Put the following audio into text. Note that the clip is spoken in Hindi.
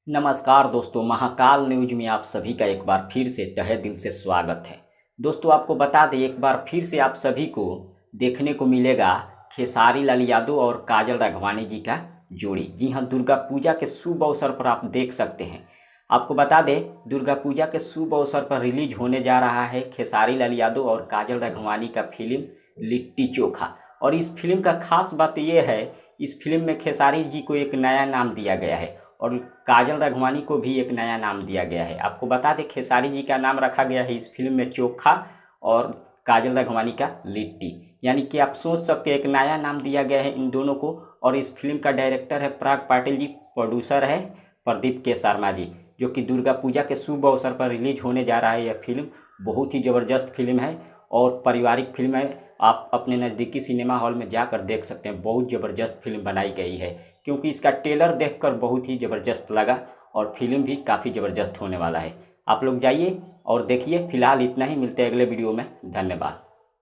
नमस्कार दोस्तों, महाकाल न्यूज में आप सभी का एक बार फिर से तहे दिल से स्वागत है। दोस्तों आपको बता दें, एक बार फिर से आप सभी को देखने को मिलेगा खेसारी लाल यादव और काजल राघवानी जी का जोड़ी। जी हाँ, दुर्गा पूजा के शुभ अवसर पर आप देख सकते हैं। आपको बता दें, दुर्गा पूजा के शुभ अवसर पर रिलीज होने जा रहा है खेसारी लाल यादव और काजल राघवानी का फिल्म लिट्टी चोखा। और इस फिल्म का खास बात यह है, इस फिल्म में खेसारी जी को एक नया नाम दिया गया है और काजल राघवानी को भी एक नया नाम दिया गया है। आपको बता दें, खेसारी जी का नाम रखा गया है इस फिल्म में चोखा और काजल राघवानी का लिट्टी। यानी कि आप सोच सकते हैं, एक नया नाम दिया गया है इन दोनों को। और इस फिल्म का डायरेक्टर है पराग पाटिल जी, प्रोड्यूसर है प्रदीप के शर्मा जी, जो कि दुर्गा पूजा के शुभ अवसर पर रिलीज होने जा रहा है। यह फिल्म बहुत ही ज़बरदस्त फिल्म है और पारिवारिक फिल्म है। आप अपने नज़दीकी सिनेमा हॉल में जाकर देख सकते हैं। बहुत ज़बरदस्त फिल्म बनाई गई है, क्योंकि इसका ट्रेलर देखकर बहुत ही ज़बरदस्त लगा और फिल्म भी काफ़ी ज़बरदस्त होने वाला है। आप लोग जाइए और देखिए। फिलहाल इतना ही, मिलते हैं अगले वीडियो में। धन्यवाद।